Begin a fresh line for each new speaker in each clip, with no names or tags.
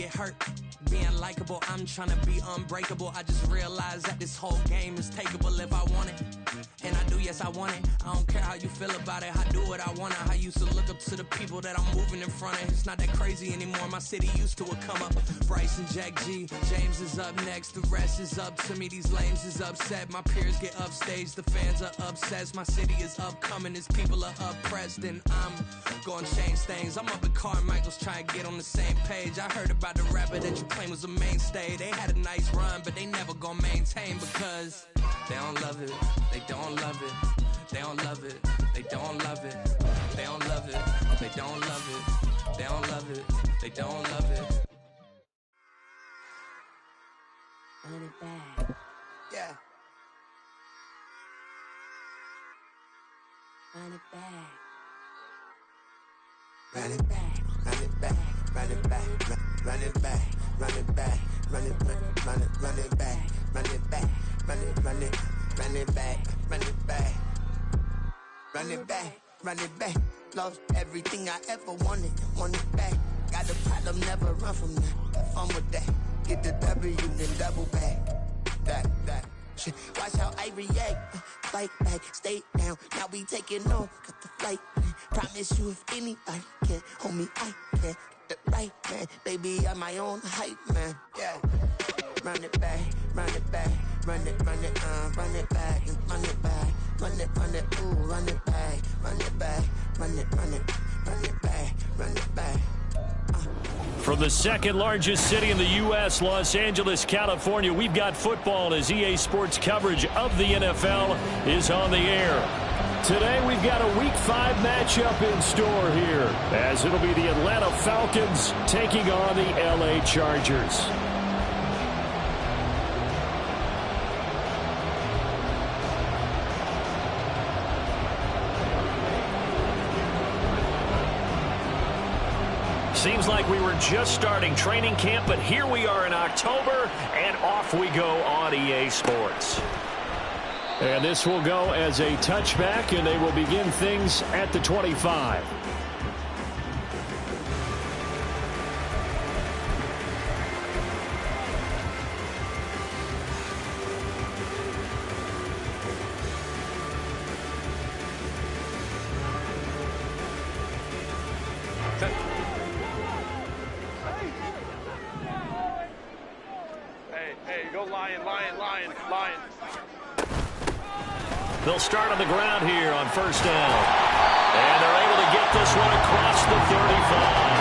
it hurt. Being likable, I'm trying to be unbreakable. I just realized that this whole game is takeable if I want it. And I do, yes, I want it. I don't care how you feel about it. I do what I want to. I used to look up to the people that I'm moving in front of. It's not that crazy anymore. My city used to it come up. Bryce and Jack G. James is up next. The rest is up to me. These lames is upset. My peers get upstaged. The fans are obsessed. My city is upcoming. These people are oppressed. And I'm gonna change things. I'm up at Carmichael's trying to get on the same page. I heard about the rapper that you claim was a mainstay. They had a nice run, but they never gonna maintain because they don't love it. They don't love it. They don't love it. They don't love it. They don't love it. They don't love it. They don't love it. They don't love it.
Run it back.
Yeah.
Run it back.
Run it back. Run it back. Run it back. Run it back. Run it back. Run it back. Run it run it back. Run it back. Run it run it run it back. Run it back. Run it back. Run it back. Lost everything I ever wanted. Want it back. Got a problem, never run from that. Fun with that. Get the W, then double back. That. Shit. Watch how I react. Fight back, stay down. Now we taking off. Got the flight. Promise you if anybody can hold me, I can. Get the right man. Baby, I'm my own hype man. Yeah. Run it back, run it back, run it back, run it back, run it, ooh, run it back, run it back, run it back, run it back.
From the second largest city in the U.S., Los Angeles, California, we've got football as EA Sports coverage of the NFL is on the air. Today we've got a Week 5 matchup in store here, as it'll be the Atlanta Falcons taking on the L.A. Chargers. Seems like we were just starting training camp, but here we are in October, and off we go on EA Sports. And this will go as a touchback, and they will begin things at the 25. They'll start on the ground here on first down. And they're able to get this one across the 35.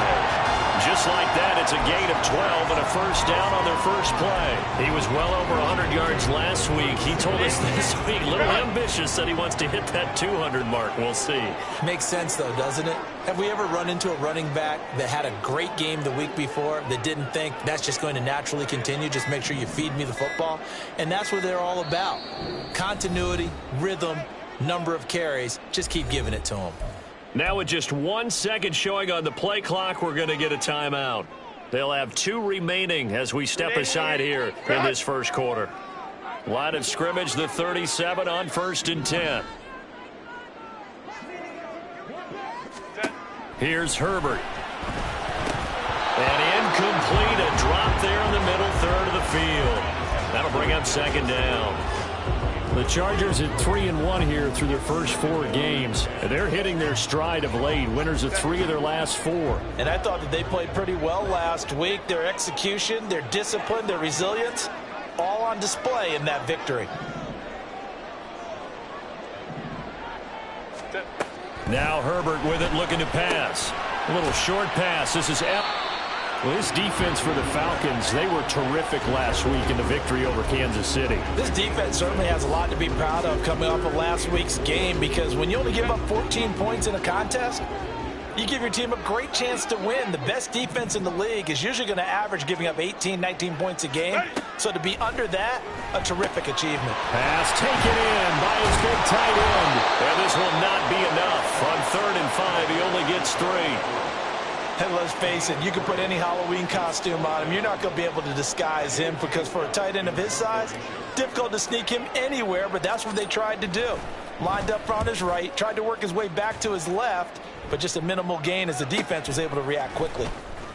Just like that, it's a gain of 12 and a first down on their first play. He was well over 100 yards last week. He told us this week, a little ambitious, said he wants to hit that 200 mark. We'll see.
Makes sense, though, doesn't it? Have we ever run into a running back that had a great game the week before that didn't think that's just going to naturally continue? Just make sure you feed me the football. And that's what they're all about. Continuity, rhythm, number of carries. Just keep giving it to them.
Now with just 1 second showing on the play clock, we're going to get a timeout. They'll have 2 remaining as we step aside here in this first quarter. Line of scrimmage, the 37 on first and 10. Here's Herbert. And incomplete, a drop there in the middle third of the field. That'll bring up second down. The Chargers at 3-1 here through their first 4 games. They're hitting their stride of late, winners of 3 of their last 4.
And I thought that they played pretty well last week. Their execution, their discipline, their resilience, all on display in that victory.
Now Herbert with it, looking to pass. A little short pass. This is Well, this defense for the Falcons, they were terrific last week in the victory over Kansas City.
This defense certainly has a lot to be proud of coming off of last week's game, because when you only give up 14 points in a contest, you give your team a great chance to win. The best defense in the league is usually going to average giving up 18, 19 points a game. So to be under that, a terrific achievement.
Pass taken in by his big tight end. And this will not be enough. On 3rd and 5, he only gets 3.
And let's face it, you can put any Halloween costume on him. You're not going to be able to disguise him, because for a tight end of his size, difficult to sneak him anywhere, but that's what they tried to do. Lined up on his right, tried to work his way back to his left, but just a minimal gain as the defense was able to react quickly.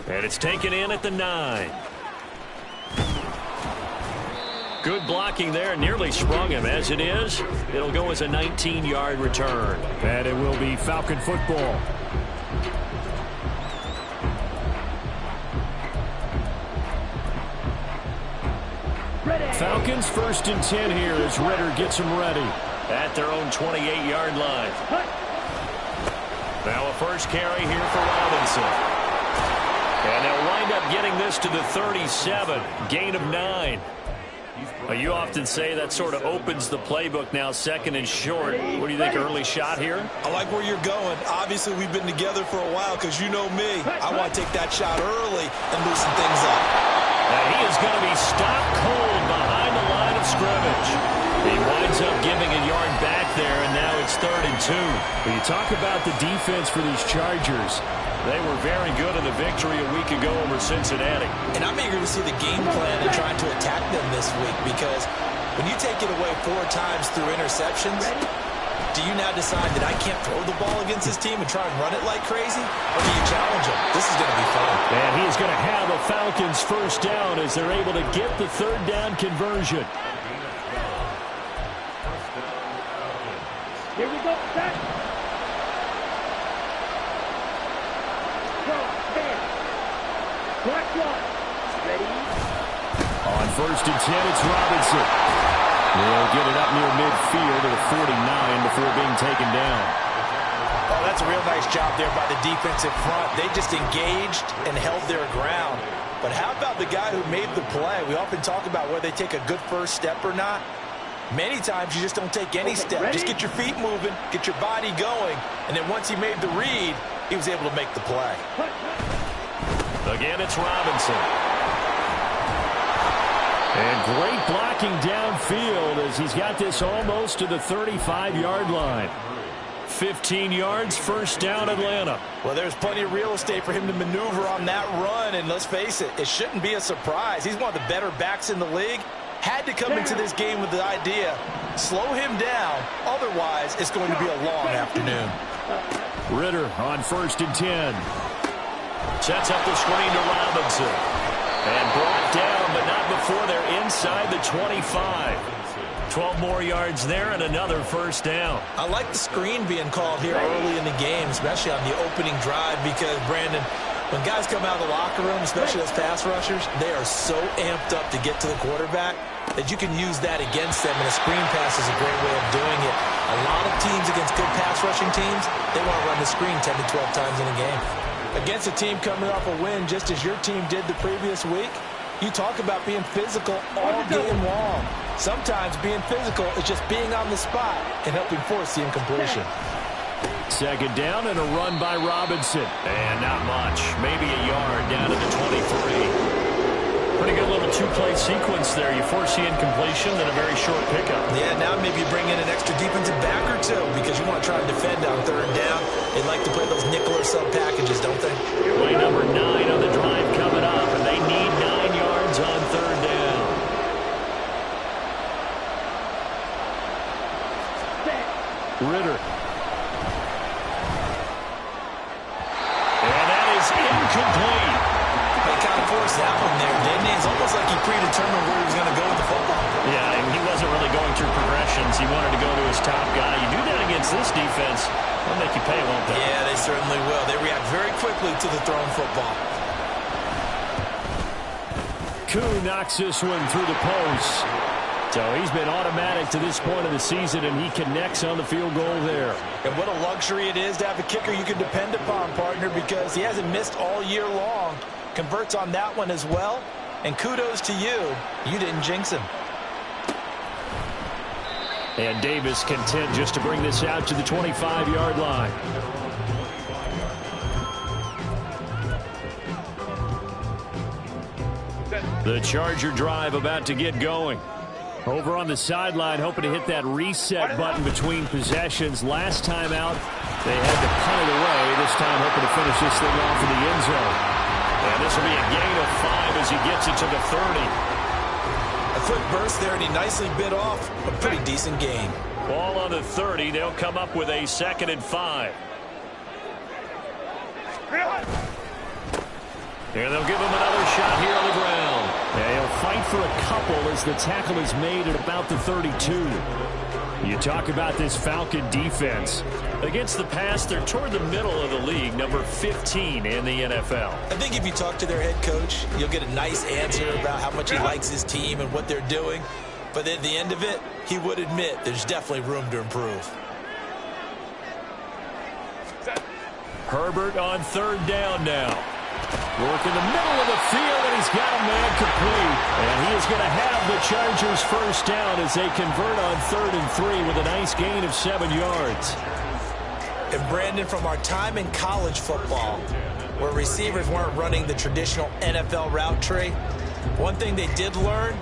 And it's taken in at the 9. Good blocking there. Nearly sprung him. As it is, it'll go as a 19-yard return. And it will be Falcon football. Falcons 1st and 10 here as Ritter gets them ready. At their own 28-yard line. Now a first carry here for Robinson. And they'll wind up getting this to the 37. Gain of 9. You often say that sort of opens the playbook now, 2nd and short. What do you think, early shot here?
I like where you're going. Obviously, we've been together for a while because you know me. I want to take that shot early and loosen things up.
And he is going to be stopped cold behind the line of scrimmage. He winds up giving a yard back there, and now it's 3rd and 2. When you talk about the defense for these Chargers, they were very good in the victory a week ago over Cincinnati.
And I'm eager to see the game plan and trying to attack them this week because when you take it away 4 times through interceptions, do you now decide that I can't throw the ball against this team and try and run it like crazy? Or do you challenge them? This is going to be fun.
And he's going to have a Falcons first down as they're able to get the 3rd down conversion.
Here we go, set. Go, stand. Black one. Ready?
On 1st and 10, it's Robinson. They'll get it up near midfield to the 49 before being taken down.
Oh, that's a real nice job there by the defensive front. They just engaged and held their ground. But how about the guy who made the play? We often talk about whether they take a good first step or not. Many times you just don't take any step. Just get your feet moving, get your body going, and then once he made the read, he was able to make the play.
Again, it's Robinson. And great blocking downfield as he's got this almost to the 35-yard line. 15 yards, first down, Atlanta.
Well, there's plenty of real estate for him to maneuver on that run, and let's face it, it shouldn't be a surprise. He's one of the better backs in the league. Had to come into this game with the idea, slow him down, otherwise it's going to be a long afternoon.
Ritter on 1st and 10. Sets up the screen to Robinson. And brought down, but not before they're inside the 25. 12 more yards there and another first down.
I like the screen being called here early in the game, especially on the opening drive, because, Brandon, when guys come out of the locker room, especially as pass rushers, they are so amped up to get to the quarterback that you can use that against them, and a screen pass is a great way of doing it. A lot of teams against good pass rushing teams, they want to run the screen 10 to 12 times in a game. Against a team coming off a win just as your team did the previous week, you talk about being physical all game long. Sometimes being physical is just being on the spot and helping force the incompletion.
2nd down and a run by Robinson. And not much. Maybe a yard down to the 23. Pretty good little 2-play sequence there. You force the incompletion, then a very short pickup.
Yeah, now maybe you bring in an extra defensive back or two because you want to try and defend on 3rd down. They like to play those nickel or sub packages, don't they?
Play number 9 on the drive coming up, and they need 9 yards on 3rd down. Ritter. And that is incomplete.
They kind of forced that one there, didn't he? It's almost like he predetermined where he was going to go with the football.
Yeah, and he wasn't really going through progressions. He wanted to go to his top guy. You do that against this defense, they'll make you pay, won't they?
Yeah, they certainly will. They react very quickly to the thrown football.
Koo knocks this one through the post. So he's been automatic to this point of the season, and he connects on the field goal there.
And what a luxury it is to have a kicker you can depend upon, partner, because he hasn't missed all year long. Converts on that one as well. And kudos to you. You didn't jinx him.
And Davis content just to bring this out to the 25-yard line. The Charger drive about to get going. Over on the sideline, hoping to hit that reset button between possessions. Last time out, they had to punt it away. This time, hoping to finish this thing off in the end zone. And this will be a gain of 5 as he gets it to the 30.
A quick burst there, and he nicely bit off a pretty decent gain.
Ball on the 30. They'll come up with a 2nd and 5. And they'll give him another shot here on the ground. And he'll fight for a couple as the tackle is made at about the 32. You talk about this Falcon defense. Against the pass, they're toward the middle of the league, number 15 in the NFL.
I think if you talk to their head coach, you'll get a nice answer about how much he likes his team and what they're doing. But at the end of it, he would admit there's definitely room to improve.
Herbert on third down now. Work in the middle of the field, and he's got a man complete. And he is going to have the Chargers first down as they convert on 3rd and 3 with a nice gain of 7 yards.
And Brandon, from our time in college football, where receivers weren't running the traditional NFL route tree, one thing they did learn,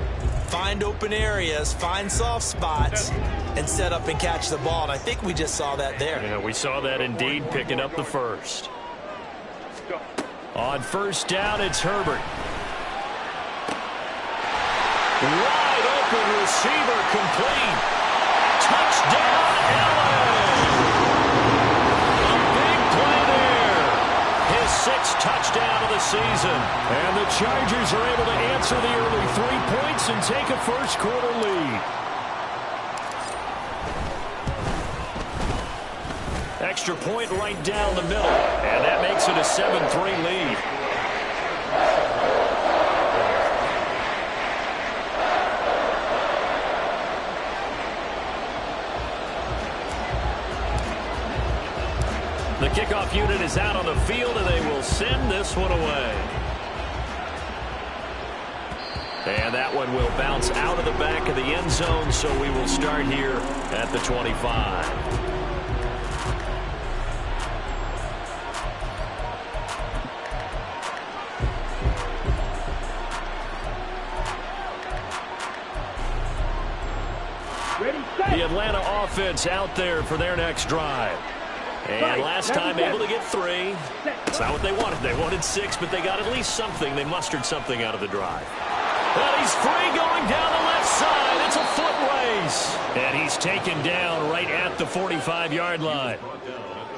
find open areas, find soft spots, and set up and catch the ball. And I think we just saw that there.
Yeah, we saw that indeed, picking up the first. On first down, it's Herbert. Wide open receiver complete. Touchdown, Allen! A big play there. His 6th touchdown of the season. And the Chargers are able to answer the early 3 points and take a first-quarter lead. Extra point right down the middle, and that makes it a 7-3 lead. The kickoff unit is out on the field, and they will send this one away. And that one will bounce out of the back of the end zone, so we will start here at the 25. The Atlanta offense out there for their next drive. And last time able to get 3. That's not what they wanted. They wanted 6, but they got at least something. They mustered something out of the drive. And he's free going down the left side. It's a foot race. And he's taken down right at the 45-yard line.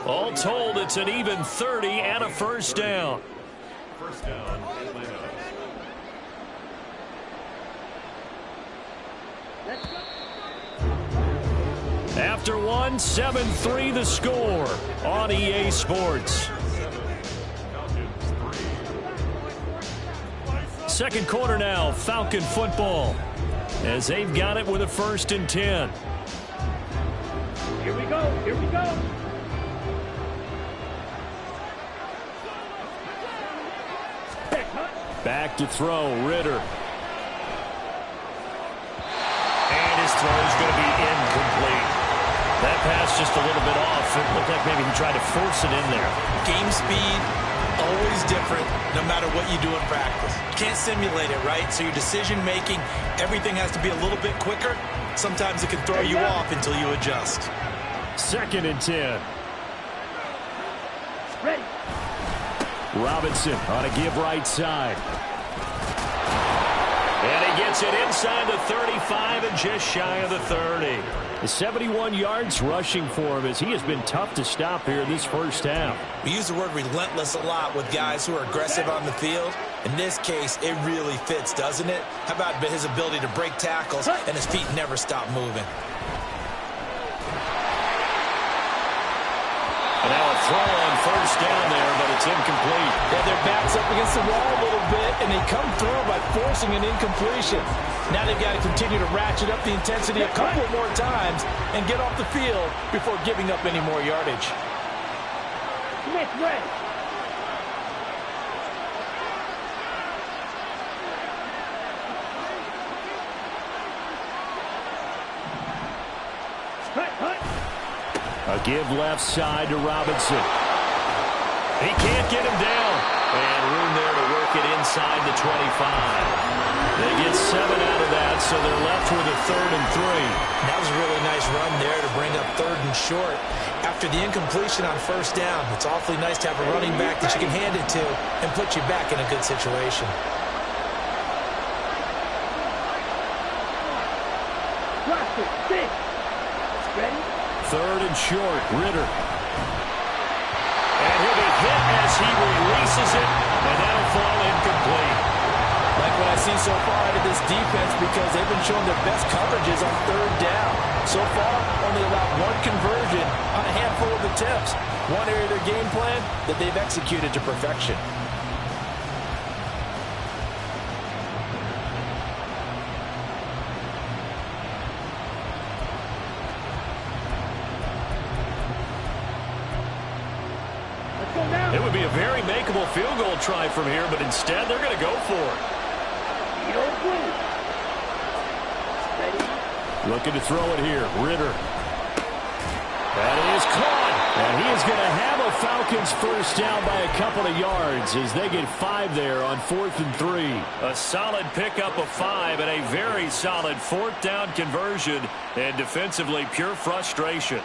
All told, it's an even 30 and a first down. First down, Atlanta. After one, 7-3 the score on EA Sports. Second quarter now, Falcon football, as they've got it with a 1st and 10.
Here we go, here we go.
Back to throw, Ritter. And his throw is going to be incomplete. That pass just a little bit off. It looked like maybe he tried to force it in there.
Game speed, always different, no matter what you do in practice. You can't simulate it, right? So your decision-making, everything has to be a little bit quicker. Sometimes it can throw you off until you adjust.
2nd and 10.
Ready.
Robinson on a give right side. And he gets it inside the 35 and just shy of the 30. 71 yards rushing for him as he has been tough to stop here this first half.
We use the word relentless a lot with guys who are aggressive on the field. In this case, it really fits, doesn't it? How about his ability to break tackles and his feet never stop moving?
And now a throw on first down there, but it's incomplete.
Well, their back's up against the wall a little bit, and they come through by forcing an incompletion. Now they've got to continue to ratchet up the intensity a couple more times and get off the field before giving up any more yardage.
Smith ready.
A give left side to Robinson. He can't get him down. And room there to work it inside the 25. They get 7 out of that, so they're left with a 3rd and 3.
That was a really nice run there to bring up 3rd and short. After the incompletion on first down, it's awfully nice to have a running back that you can hand it to and put you back in a good situation.
Drop it. 6. Ready.
3rd and short, Ritter. And he'll be hit as he releases it, and that'll fall incomplete.
Like what I see so far out of this defense, because they've been showing their best coverages on third down. So far, only allowed one conversion on a handful of attempts. One area of their game plan that they've executed to perfection.
It would be a very makeable field goal try from here, but instead they're going to go for it. Looking to throw it here. Ritter. That is caught. And he is going to have a Falcons first down by a couple of yards as they get 5 there on 4th and 3. A solid pickup of 5 and a very solid 4th down conversion. And defensively, pure frustration.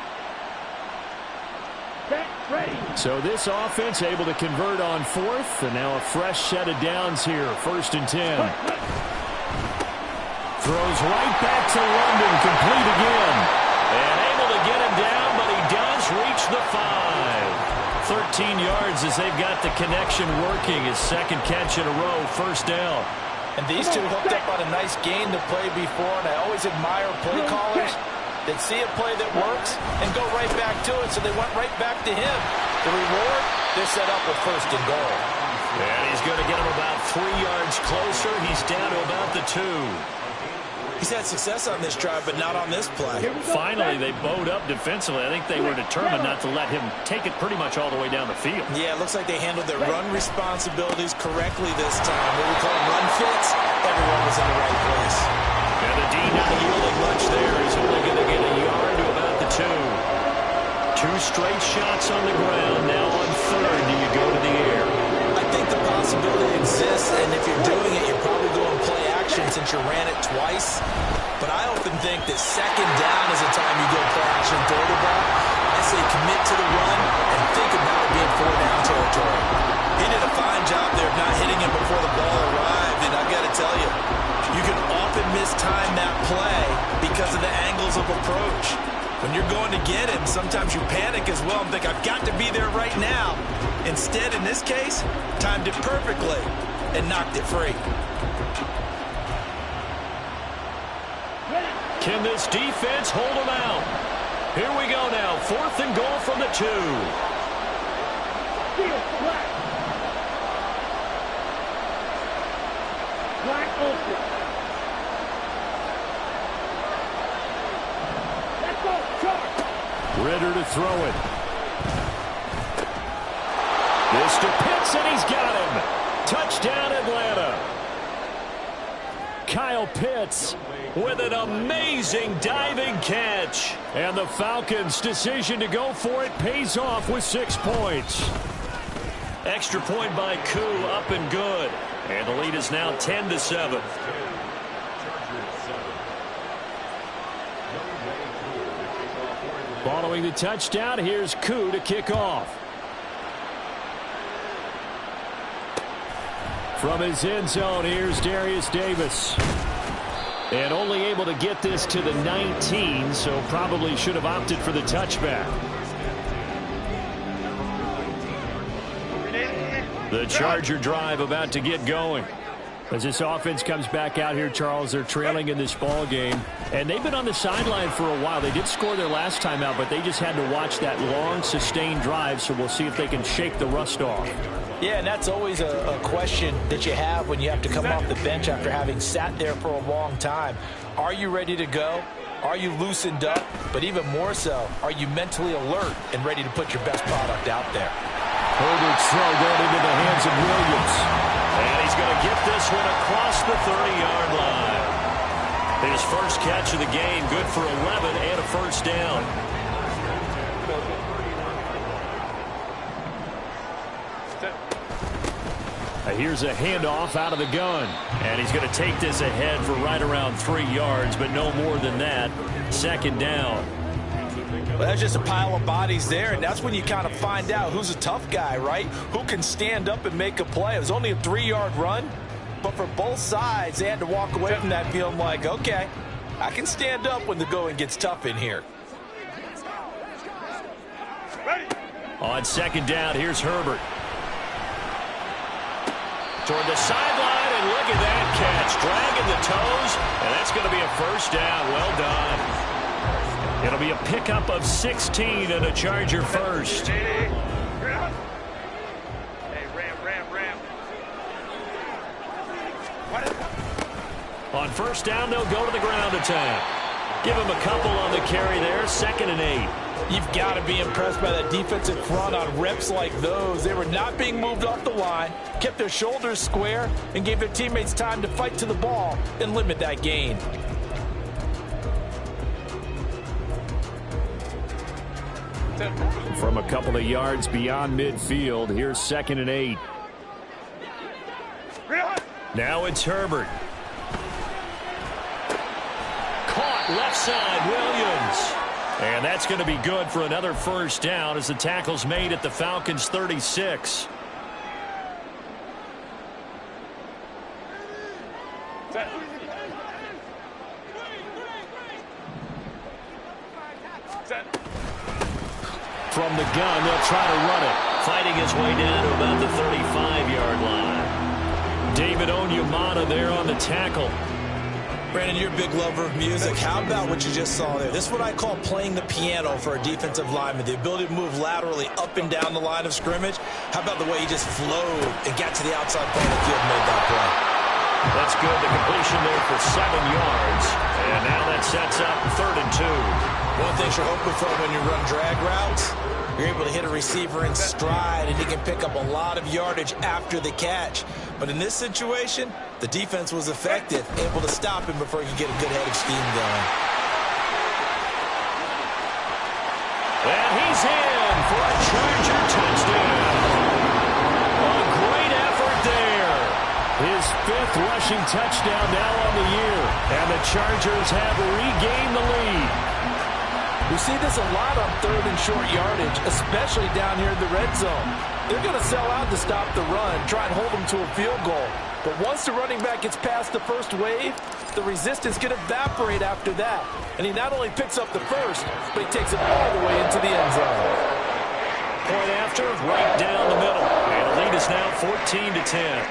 So this offense able to convert on 4th, and now a fresh set of downs here. 1st and 10. Throws right back to London, complete again. And able to get him down, but he does reach the 5. 13 yards as they've got the connection working. His second catch in a row, 1st down.
And these two hooked up on a nice gain to play before, and I always admire play callers. They see a play that works and go right back to it, so they went right back to him. The reward, they're set up with 1st and goal.
And he's going to get him about 3 yards closer. He's down to about the 2.
He's had success on this drive, but not on this play.
Finally, they bowed up defensively. I think they were determined not to let him take it pretty much all the way down the field.
Yeah, it looks like they handled their run responsibilities correctly this time. What we call run fits, everyone was in the right place.
And the D not yielding much there. He's only going to get a yard to about the 2. 2 straight shots on the ground. Now on 3rd, do you go to the air?
I think the possibility exists, and if you're doing it, you're probably going play action since you ran it twice. But I often think that 2nd down is the time you go play action, throw the ball. I say commit to the run and think about it being 4-down territory. He did a fine job there of not hitting him before the ball arrived, and I've got to tell you, you can often mistime that play because of the angles of approach. When you're going to get him, sometimes you panic as well and think, I've got to be there right now. Instead, in this case, timed it perfectly and knocked it free.
Can this defense hold them out? Here we go now. 4th and goal from the 2.
Black open. Let's go, charge.
Ritter to throw it. This to Pitts, and he's got him. Touchdown, Atlanta. Kyle Pitts with an amazing diving catch. And the Falcons' decision to go for it pays off with 6 points. Extra point by Koo, up and good. And the lead is now 10-7. Following the touchdown, here's Koo to kick off. From his end zone, here's Darius Davis. And only able to get this to the 19, so probably should have opted for the touchback. The Charger drive about to get going. As this offense comes back out here, Charles, they're trailing in this ball game. And they've been on the sideline for a while. They did score their last time out, but they just had to watch that long, sustained drive, so we'll see if they can shake the rust off.
Yeah, and that's always a question that you have when you have to come off the bench after having sat there for a long time. Are you ready to go? Are you loosened up? But even more so, are you mentally alert and ready to put your best product out there?
Herbert's throw going into the hands of Williams. And he's going to get this one across the 30-yard line. His first catch of the game, good for 11 and a first down. Here's a handoff out of the gun. And he's going to take this ahead for right around 3 yards, but no more than that. 2nd down.
Well, that's just a pile of bodies there, and that's when you kind of find out who's a tough guy, right? Who can stand up and make a play. It was only a 3-yard run, but for both sides, they had to walk away from that feeling like, okay, I can stand up when the going gets tough in here. On
2nd down, here's Herbert. toward the sideline, and look at that catch. Dragging the toes, and that's going to be a first down. Well done. It'll be a pickup of 16 and a Charger first. On first down, they'll go to the ground attack. Give him a couple on the carry there, 2nd and 8.
You've got to be impressed by that defensive front on reps like those. They were not being moved off the line, kept their shoulders square, and gave their teammates time to fight to the ball and limit that gain.
From a couple of yards beyond midfield, here's 2nd and 8. Now it's Herbert. Caught left side, Williams. And that's going to be good for another first down as the tackle's made at the Falcons' 36. From the gun, they'll try to run it. Fighting his way down to about the 35-yard line. David Onyemata there on the tackle.
Brandon, you're a big lover of music. How about what you just saw there? This is what I call playing the piano for a defensive lineman. The ability to move laterally up and down the line of scrimmage. How about the way he just flowed and got to the outside part of the field and made that play?
That's good. The completion there for 7 yards. And now that sets up 3rd and 2.
One thing you're hoping for when you run drag routes, you're able to hit a receiver in stride, and he can pick up a lot of yardage after the catch. But in this situation, the defense was effective, able to stop him before he could get a good head of steam going.
And he's in for a Charger touchdown. A great effort there. His 5th rushing touchdown now on the year. And the Chargers have regained the lead.
We see this a lot on 3rd and short yardage, especially down here in the red zone. They're going to sell out to stop the run, try and hold them to a field goal. But once the running back gets past the first wave, the resistance can evaporate after that. And he not only picks up the first, but he takes it all the way into the end zone.
Point after, right down the middle. And the lead is now 14-10.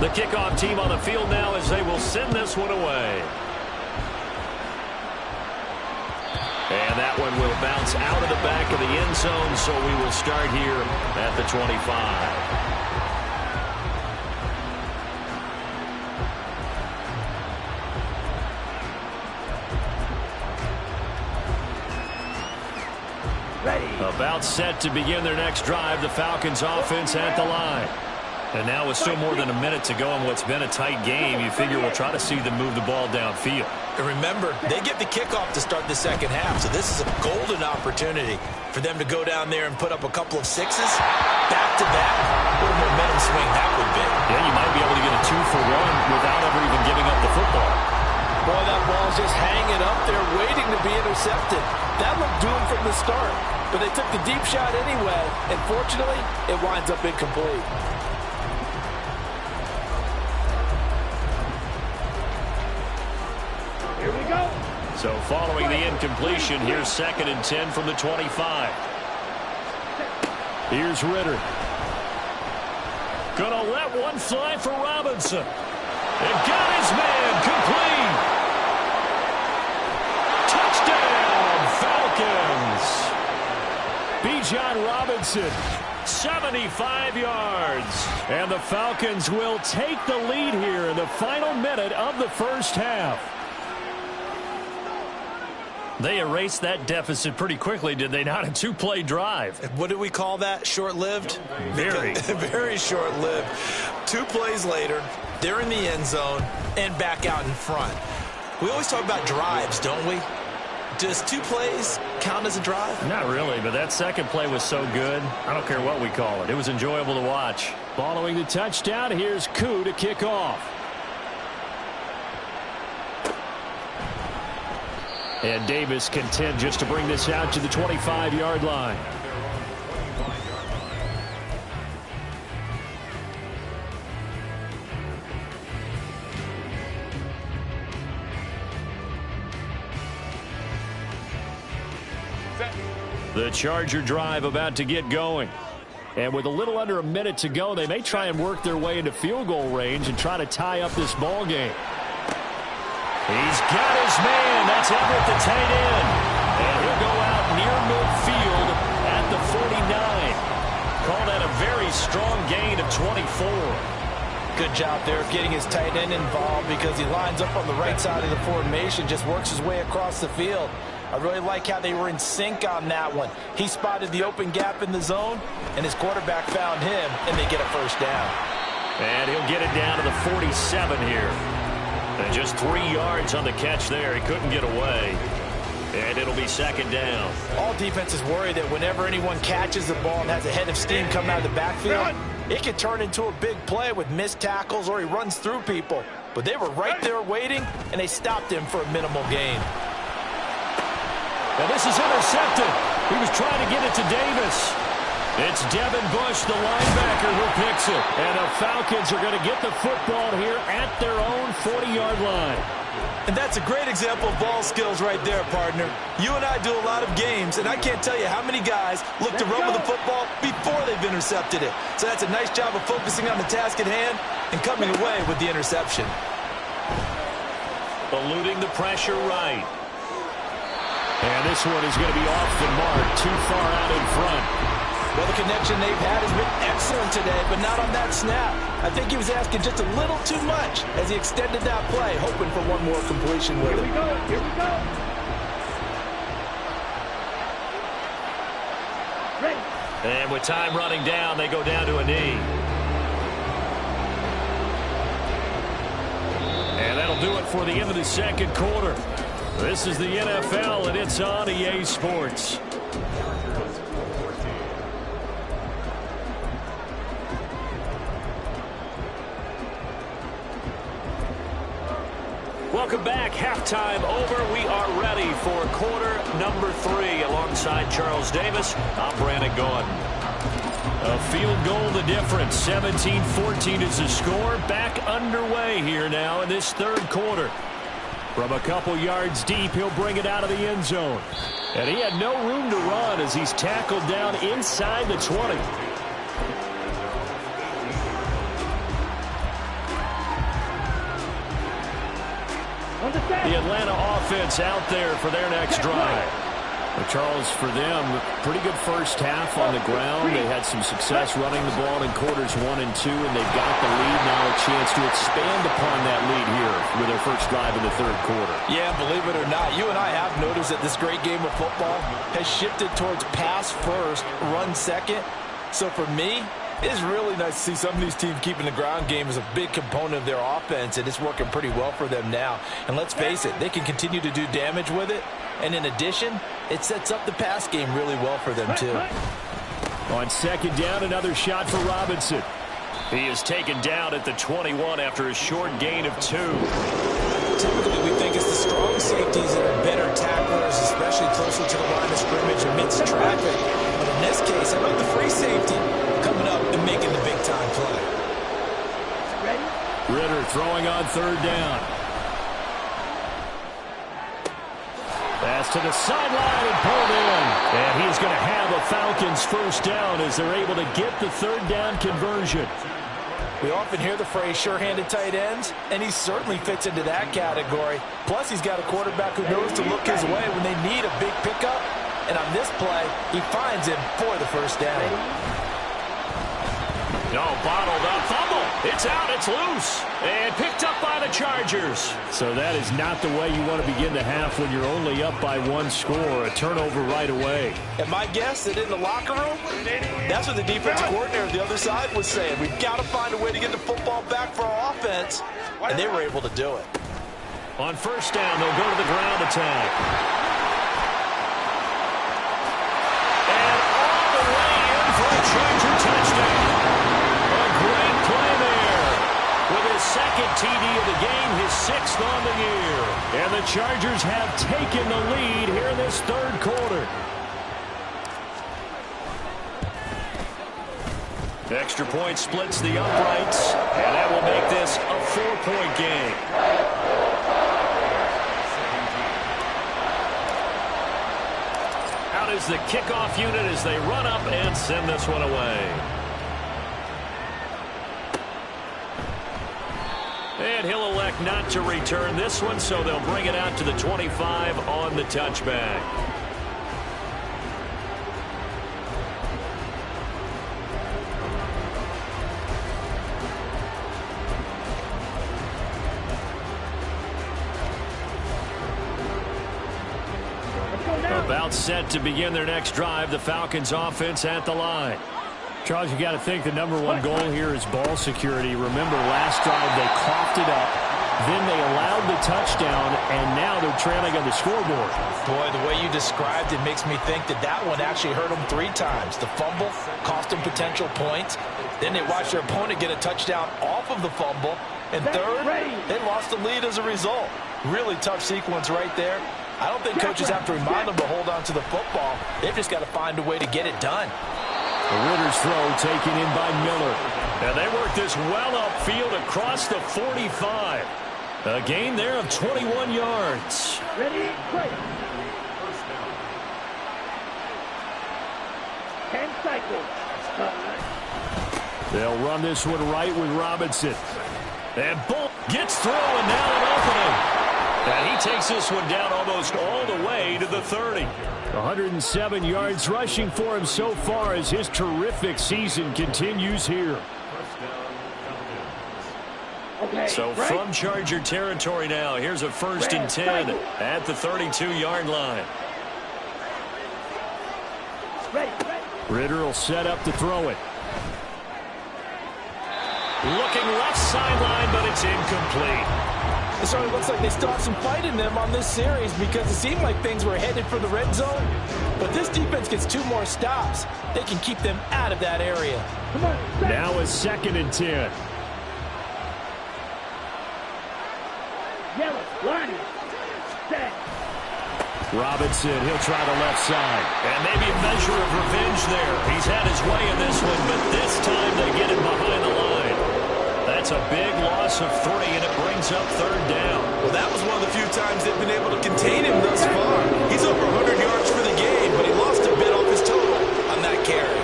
The kickoff team on the field now as they will send this one away. And that one will bounce out of the back of the end zone, so we will start here at the 25. About set to begin their next drive, the Falcons offense at the line. And now with still more than a minute to go in what's been a tight game, you figure we'll try to see them move the ball downfield.
And remember, they get the kickoff to start the second half, so this is a golden opportunity for them to go down there and put up a couple of sixes back-to-back. What a momentum swing that would be.
Yeah, you might be able to get a 2-for-1 without ever even giving up the football.
Boy, that ball's just hanging up there waiting to be intercepted. That looked doomed from the start, but they took the deep shot anyway, and fortunately, it winds up incomplete.
Here we go.
So following the incompletion, here's 2nd and 10 from the 25. Here's Ritter. Gonna let one fly for Robinson. And got his man complete. Touchdown, Falcons. Bijan Robinson, 75 yards. And the Falcons will take the lead here in the final minute of the first half. They erased that deficit pretty quickly, did they not? A 2-play drive.
What do we call that? Short-lived?
Very.
Very short-lived. 2 plays later, they're in the end zone and back out in front. We always talk about drives, don't we? Does 2 plays count as a drive?
Not really, but that second play was so good. I don't care what we call it. It was enjoyable to watch. Following the touchdown, here's Koo to kick off. And Davis content just to bring this out to the 25-yard line. The Charger drive about to get going. And with a little under a minute to go, they may try and work their way into field goal range and try to tie up this ball game. He's got his man. That's Everett, the tight end. And he'll go out near midfield at the 49. Call that a very strong gain of 24.
Good job there getting his tight end involved because he lines up on the right side of the formation, just works his way across the field. I really like how they were in sync on that one. He spotted the open gap in the zone, and his quarterback found him, and they get a first down.
And he'll get it down to the 47 here. And just 3 yards on the catch there. He couldn't get away. And it'll be second down.
All defenses worry that whenever anyone catches the ball and has a head of steam coming out of the backfield, it can turn into a big play with missed tackles or he runs through people. But they were right there waiting, and they stopped him for a minimal gain.
And this is intercepted. He was trying to get it to Davis. It's Devin Bush, the linebacker, who picks it. And the Falcons are going to get the football here at their own 40-yard line.
And that's a great example of ball skills right there, partner. You and I do a lot of games, and I can't tell you how many guys look to run with the football before they've intercepted it. So that's a nice job of focusing on the task at hand and coming away with the interception.
Eluding the pressure right. And this one is going to be off the mark, too far out in front.
Well, the connection they've had has been excellent today, but not on that snap. I think he was asking just a little too much as he extended that play, hoping for one more completion with it.
Here we go. Ready.
And with time running down, they go down to a knee. And that'll do it for the end of the second quarter. This is the NFL, and it's on EA Sports. Welcome back. Halftime over. We are ready for quarter number 3. Alongside Charles Davis, I'm Brandon Gaudin. A field goal the difference. 17-14 is the score. Back underway here now in this third quarter. From a couple yards deep, he'll bring it out of the end zone. And he had no room to run as he's tackled down inside the 20. The Atlanta offense out there for their next drive. Well, Charles, for them, pretty good first half on the ground. They had some success running the ball in quarters 1 and 2, and they've got the lead now, a chance to expand upon that lead here with their first drive in the third quarter.
Yeah, believe it or not, you and I have noticed that this great game of football has shifted towards pass first, run second. So for me, it is really nice to see some of these teams keeping the ground game as a big component of their offense, and it's working pretty well for them now. And let's face it, they can continue to do damage with it. And in addition, it sets up the pass game really well for them, too.
On second down, another shot for Robinson. He is taken down at the 21 after a short gain of 2.
Typically, we think it's the strong safeties that are better tacklers, especially closer to the line of scrimmage amidst traffic. But in this case, I like the free safety coming up and making the big-time play.
Ritter throwing on third down. Pass to the sideline and pulled in. And he's going to have a Falcons first down as they're able to get the third down conversion.
We often hear the phrase sure-handed tight ends, and he certainly fits into that category. Plus, he's got a quarterback who knows to look his way when they need a big pickup. And on this play, he finds him for the first down.
No, bottled up. Fumble. It's out. It's loose. And picked up by the Chargers. So that is not the way you want to begin the half when you're only up by 1 score. A turnover right away.
And my guess that in the locker room, that's what the defensive coordinator on the other side was saying. We've got to find a way to get the football back for our offense. And they were able to do it.
On first down, they'll go to the ground attack. And all the way in for a Charger touchdown. A great play there with his second TD of the game, his 6th on the year. And the Chargers have taken the lead here in this third quarter. Extra point splits the uprights, and that will make this a 4-point game. Out is the kickoff unit as they run up and send this one away. And he'll elect not to return this one, so they'll bring it out to the 25 on the touchback. About set to begin their next drive. The Falcons offense at the line.
Charles, you got to think the #1 goal here is ball security. Remember, last drive they coughed it up, then they allowed the touchdown, and now they're trailing on the scoreboard.
Boy, the way you described it makes me think that that one actually hurt them 3 times. The fumble cost them potential points. Then they watched their opponent get a touchdown off of the fumble. And third, they lost the lead as a result. Really tough sequence right there. I don't think coaches have to remind them to hold on to the football. They've just got to find a way to get it done.
The Ritter's throw taken in by Miller. And they work this well upfield across the 45. A gain there of 21 yards.
Ready, play. 10 cycles.
They'll run this one right with Robinson. And Bull gets through, and now an opening. And he takes this one down almost all the way to the 30. 107 yards rushing for him so far as his terrific season continues here.
Okay,
So from Charger territory now, here's a 1st and 10 at the 32-yard line. Ritter will set up to throw it. Looking left sideline, but it's incomplete.
It sort of looks like they still have some fight in them on this series because it seemed like things were headed for the red zone. But this defense gets 2 more stops. They can keep them out of that area.
Now a 2nd and 10.
Yellow, line, set.
Robinson, he'll try the left side. And maybe a measure of revenge there. He's had his way in this one, but this time they get him behind the line. That's a big loss of 3, and it brings up 3rd down.
Well, that was one of the few times they've been able to contain him thus far. He's over 100 yards for the game, but he lost a bit off his total on that carry.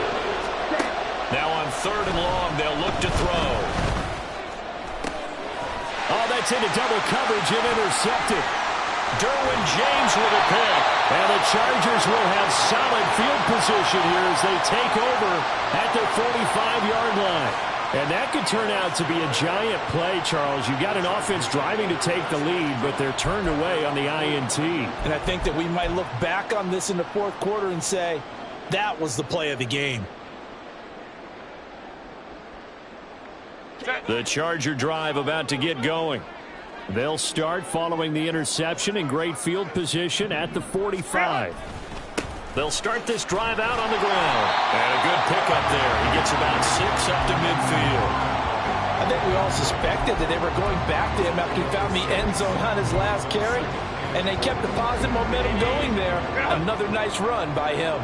Now on 3rd and long, they'll look to throw. Oh, that's into double coverage and intercepted. Derwin James with a pick. And the Chargers will have solid field position here as they take over at their 45-yard line. And that could turn out to be a giant play, Charles. You've got an offense driving to take the lead, but they're turned away on the INT.
And I think that we might look back on this in the 4th quarter and say, that was the play of the game.
The Charger drive about to get going. They'll start following the interception in great field position at the 45. They'll start this drive out on the ground. And a good pickup there. He gets about 6 up to midfield.
I think we all suspected that they were going back to him after he found the end zone on his last carry. And they kept the positive momentum going there. Another nice run by him.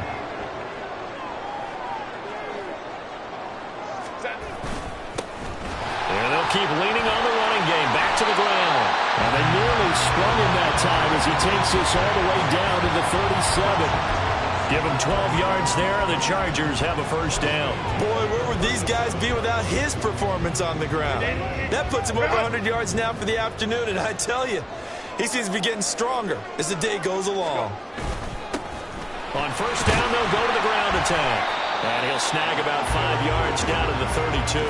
And they'll keep leaning on the running game. Back to the ground. And they nearly sprung him that time as he takes this all the way down to the 37. Give him 12 yards there, and the Chargers have a 1st down.
Boy, where would these guys be without his performance on the ground? That puts him over 100 yards now for the afternoon, and I tell you, he seems to be getting stronger as the day goes along.
On 1st down, they'll go to the ground attack. And he'll snag about 5 yards down to the 32.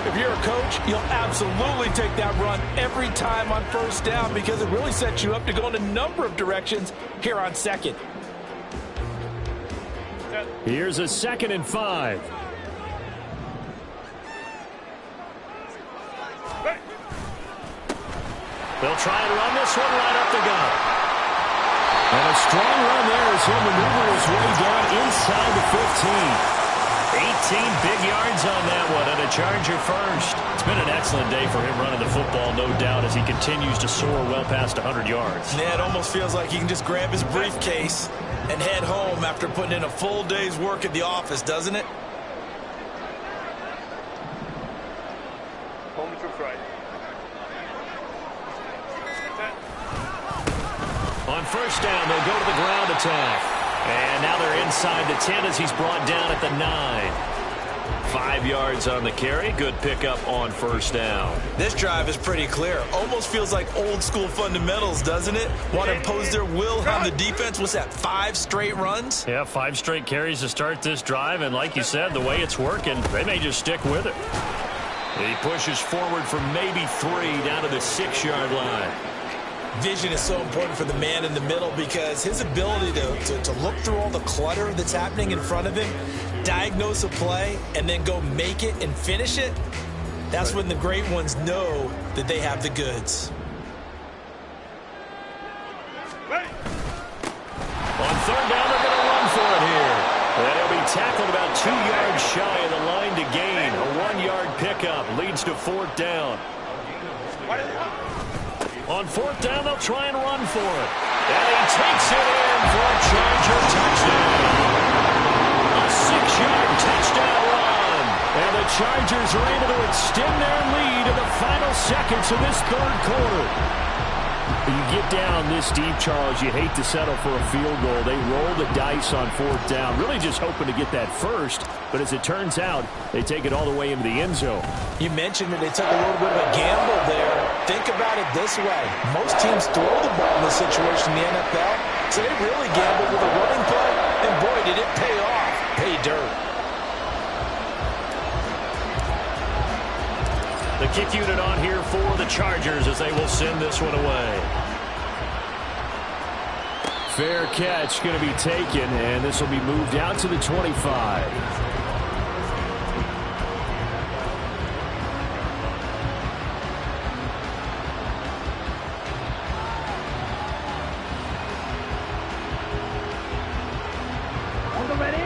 If you're a coach, you'll absolutely take that run every time on 1st down because it really sets you up to go in a number of directions here on 2nd.
Here's a 2nd and 5. They'll try and run this one right up the gut. And a strong run there as he'll maneuver his way down inside the 15. big yards on that one, and a Charger first. It's been an excellent day for him running the football, no doubt, as he continues to soar well past 100 yards.
Yeah, it almost feels like he can just grab his briefcase and head home after putting in a full day's work at the office, doesn't it?
Home troops right.
On first down, they'll go to the ground attack. And now they're inside the 10 as he's brought down at the 9. 5 yards on the carry. Good pickup on first down.
This drive is pretty clear. Almost feels like old school fundamentals, doesn't it? Want to impose their will on the defense. What's that, 5 straight runs?
Yeah, 5 straight carries to start this drive. And like you said, the way it's working, they may just stick with it. He pushes forward for maybe 3 down to the 6-yard line.
Vision is so important for the man in the middle because his ability to look through all the clutter that's happening in front of him, diagnose a play, and then go make it and finish it, that's when the great ones know that they have the goods.
On third down, they're going to run for it here. And he'll be tackled about 2 yards shy of the line to gain. A 1-yard pickup leads to fourth down. On fourth down, they'll try and run for it. And he takes it in for a Charger touchdown. A 6-yard touchdown run. And the Chargers are able to extend their lead in the final seconds of this third quarter. You get down this deep, Charles, you hate to settle for a field goal. They roll the dice on fourth down, really just hoping to get that first. But as it turns out, they take it all the way into the end zone.
You mentioned that they took a little bit of a gamble there. Think about it this way. Most teams throw the ball in this situation in the NFL, so they really gambled with a running play. And boy, did it pay off. Pay dirt.
The kick unit on here for the Chargers as they will send this one away. Fair catch going to be taken, and this will be moved out to the 25.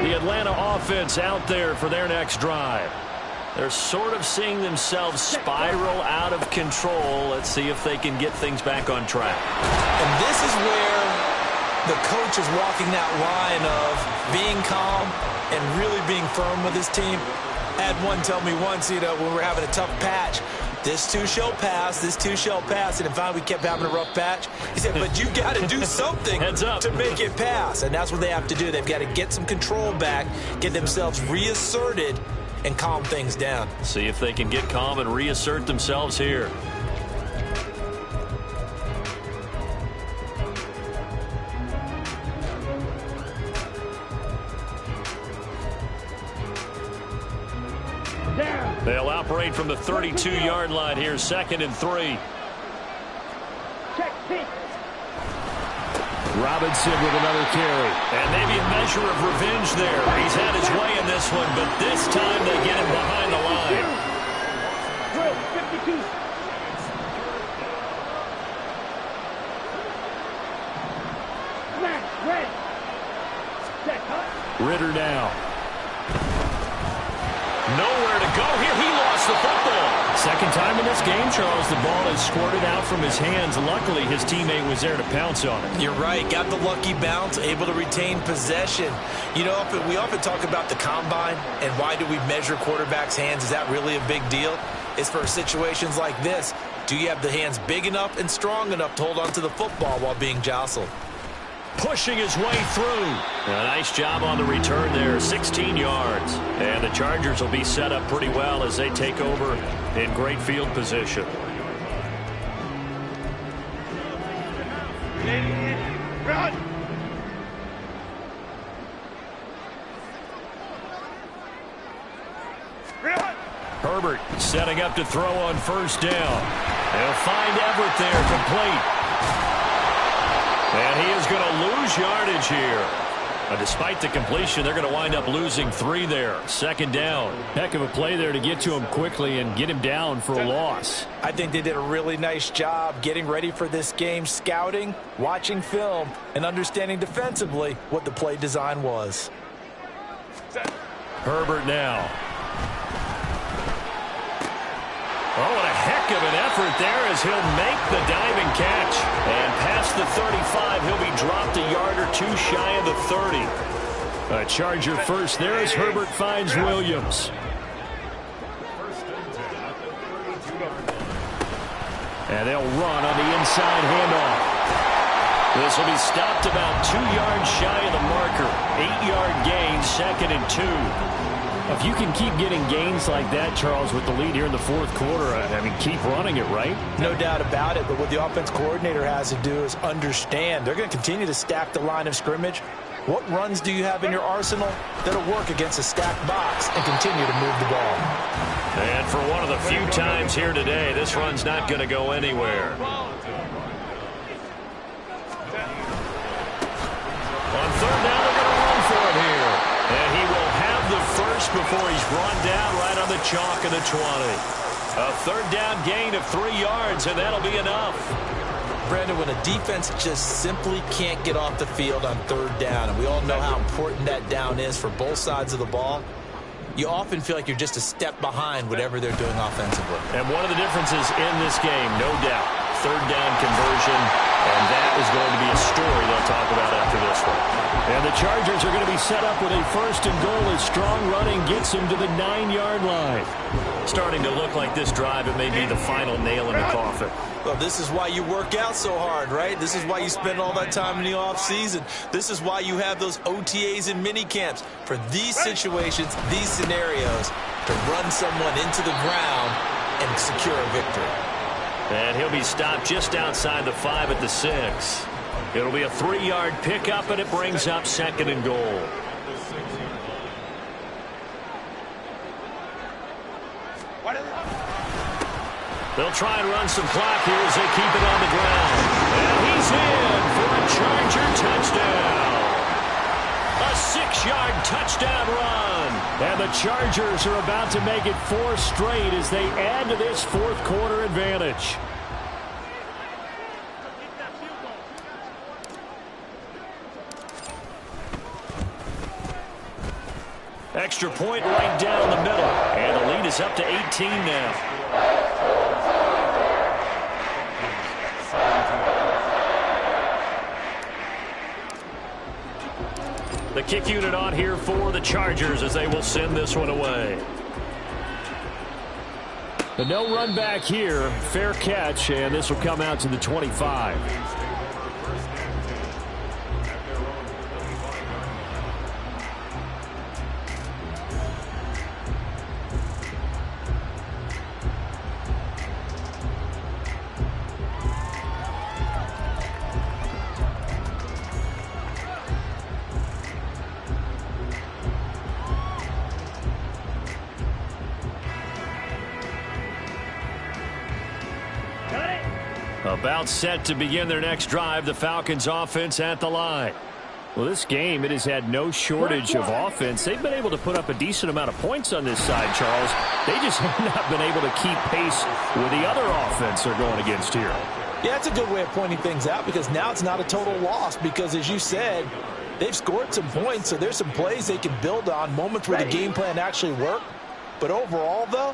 The Atlanta offense out there for their next drive. They're sort of seeing themselves spiral out of control. Let's see if they can get things back on track.
And this is where the coach is walking that line of being calm and really being firm with his team. I had one tell me once, when we're having a tough patch, this too shall pass, this too shall pass. And finally we kept having a rough patch. He said, but you got to do something to make it pass. And that's what they have to do. They've got to get some control back, get themselves reasserted, and calm things down.
See if they can get calm and reassert themselves here. They'll operate from the 32-yard line here, 2nd and 3.
Check, peek.
Robinson with another carry. And maybe a measure of revenge there. He's had his way in this one, but this time they get him behind the line.
Drill, 52. Smash, red. Set, cut.
Ritter now. Nowhere to go here. He lost the football. Second time in this game, Charles, the ball has squirted out from his hands. Luckily, his teammate was there to pounce on it.
You're right. Got the lucky bounce, able to retain possession. We often talk about the combine and why do we measure quarterbacks' hands. Is that really a big deal? It's for situations like this. Do you have the hands big enough and strong enough to hold on to the football while being jostled?
Pushing his way through. A nice job on the return there, 16 yards. And the Chargers will be set up pretty well as they take over in great field position.
Run. Run.
Herbert setting up to throw on first down. They'll find Everett there, complete. And he is going to lose yardage here. Despite the completion, they're going to wind up losing 3 there. 2nd down. Heck of a play there to get to him quickly and get him down for a loss.
I think they did a really nice job getting ready for this game, scouting, watching film, and understanding defensively what the play design was.
Herbert now. Oh, what a heck of an effort there as he'll make the diving catch. And past the 35, he'll be dropped a yard or two shy of the 30. A Charger first there as Herbert finds Williams. And they'll run on the inside handoff. This will be stopped about 2 yards shy of the marker. 8-yard gain, 2nd and 2. If you can keep getting gains like that, Charles, with the lead here in the fourth quarter, I mean, keep running it, right?
No doubt about it, but what the offense coordinator has to do is understand they're going to continue to stack the line of scrimmage. What runs do you have in your arsenal that'll work against a stacked box and continue to move the ball?
And for one of the few times here today, this run's not going to go anywhere. On third down, they're going to run for it here. And he will have the first before he's run down right on the chalk of the 20. A third down gain of 3 yards, and that'll be enough.
Brandon, when a defense just simply can't get off the field on third down, and we all know how important that down is for both sides of the ball, you often feel like you're just a step behind whatever they're doing offensively.
And one of the differences in this game, no doubt, third down conversion, and that is going to be a story they'll talk about after this one. And the Chargers are going to be set up with a 1st and goal as strong running gets them to the 9-yard line. Starting to look like this drive, it may be the final nail in the coffin.
Well, this is why you work out so hard, right? This is why you spend all that time in the offseason. This is why you have those OTAs and mini camps for these situations, these scenarios, to run someone into the ground and secure a victory.
And he'll be stopped just outside the 5 at the 6. It'll be a 3-yard pickup, and it brings up 2nd and goal. They'll try and run some clock here as they keep it on the ground. And he's in for a Charger touchdown. A 6-yard touchdown run. And the Chargers are about to make it 4 straight as they add to this fourth quarter advantage. Extra point right down the middle. And the lead is up to 18 now. The kick unit on here for the Chargers as they will send this one away. The no run back here. Fair catch, and this will come out to the 25. About set to begin their next drive, the Falcons offense at the line. Well, this game, it has had no shortage of offense. They've been able to put up a decent amount of points on this side, Charles. They just have not been able to keep pace with the other offense they're going against here.
Yeah, that's a good way of pointing things out because now it's not a total loss because, as you said, they've scored some points, so there's some plays they can build on, moments where the game plan actually worked. But overall, though,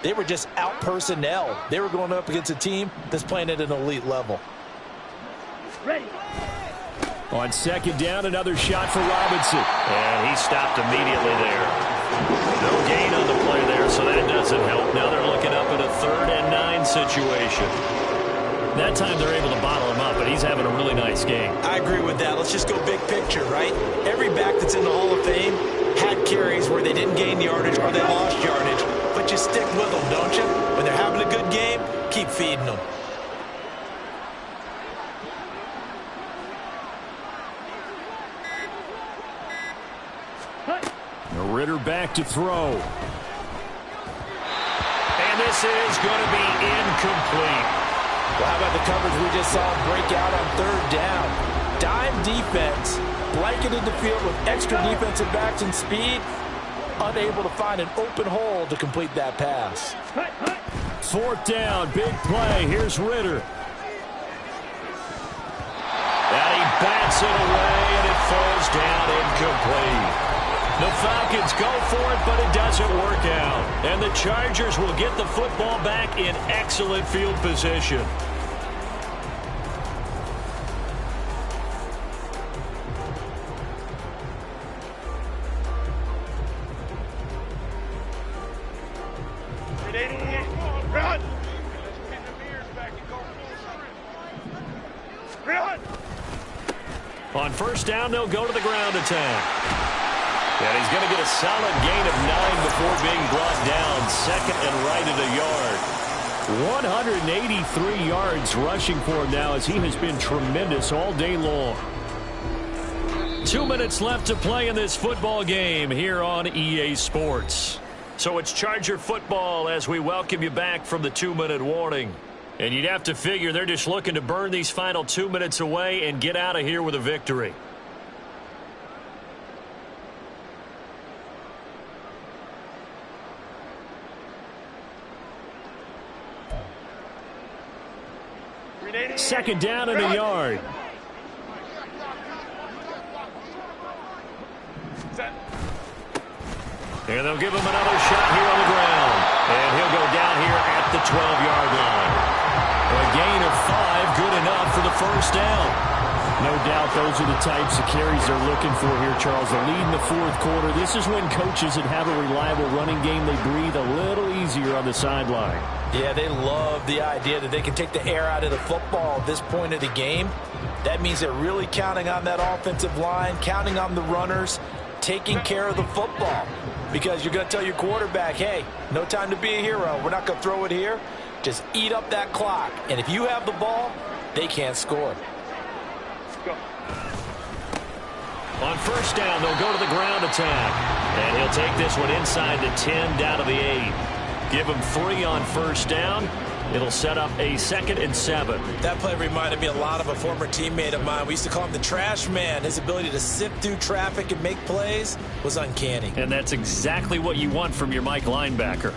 they were just out personnel. They were going up against a team that's playing at an elite level.
Ready.
On second down, another shot for Robinson. And he stopped immediately there. No gain on the play there, so that doesn't help. Now they're looking up at a 3rd and 9 situation. That time they're able to bottle him up, but he's having a really nice game.
I agree with that. Let's just go big picture, right? Every back that's in the Hall of Fame had carries where they didn't gain yardage or they lost yardage. But you stick with them, don't you? When they're having a good game, keep feeding them.
Ritter back to throw. And this is going to be incomplete.
Well, how about the coverage we just saw break out on 3rd down? Dime defense, blanketed the field with extra defensive backs and speed, unable to find an open hole to complete that pass.
4th down, big play. Here's Ritter. And he bats it away, and it falls down incomplete. The Falcons go for it, but it doesn't work out. And the Chargers will get the football back in excellent field position. On first down, they'll go to the ground attack. And he's going to get a solid gain of 9 before being brought down. Second and right at a yard. 183 yards rushing for him now as he has been tremendous all day long. 2 minutes left to play in this football game here on EA Sports. So it's Charger football as we welcome you back from the 2-minute warning. And you'd have to figure they're just looking to burn these final 2 minutes away and get out of here with a victory. Second down in the yard. And they'll give him another shot here on the ground. And he'll go down here at the 12-yard line. A gain of 5, good enough for the first down. No doubt those are the types of carries they're looking for here, Charles. The lead in the fourth quarter. This is when coaches that have a reliable running game, they breathe a little easier on the sideline.
Yeah, they love the idea that they can take the air out of the football at this point of the game. That means they're really counting on that offensive line, counting on the runners, taking care of the football. Because you're going to tell your quarterback, hey, no time to be a hero. We're not going to throw it here. Just eat up that clock. And if you have the ball, they can't score.
Go. On first down, they'll go to the ground attack. And he'll take this one inside the 10, down to the 8. Give him 3 on first down. It'll set up a 2nd and 7.
That play reminded me a lot of a former teammate of mine. We used to call him the trash man. His ability to sift through traffic and make plays was uncanny.
And that's exactly what you want from your Mike linebacker.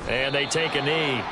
And they take a knee.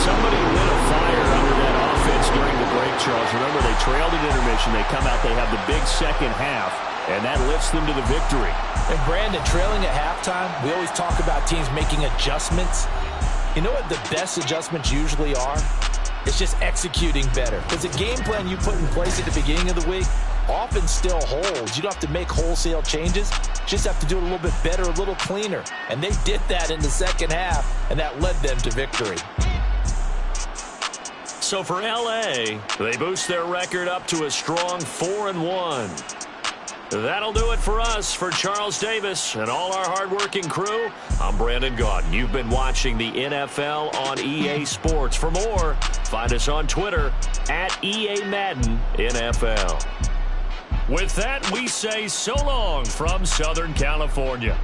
Somebody lit a fire under that offense during the break, Charles. Remember, they trailed at intermission. They come out, they have the big second half, and that lifts them to the victory.
And, Brandon, trailing at halftime, we always talk about teams making adjustments. You know what the best adjustments usually are? It's just executing better. Because the game plan you put in place at the beginning of the week often still holds. You don't have to make wholesale changes. You just have to do it a little bit better, a little cleaner. And they did that in the second half, and that led them to victory.
So for L.A., they boost their record up to a strong 4-1. That'll do it for us. For Charles Davis and all our hardworking crew, I'm Brandon Gaudin. You've been watching the NFL on EA Sports. For more, find us on Twitter at EA Madden NFL. With that, we say so long from Southern California.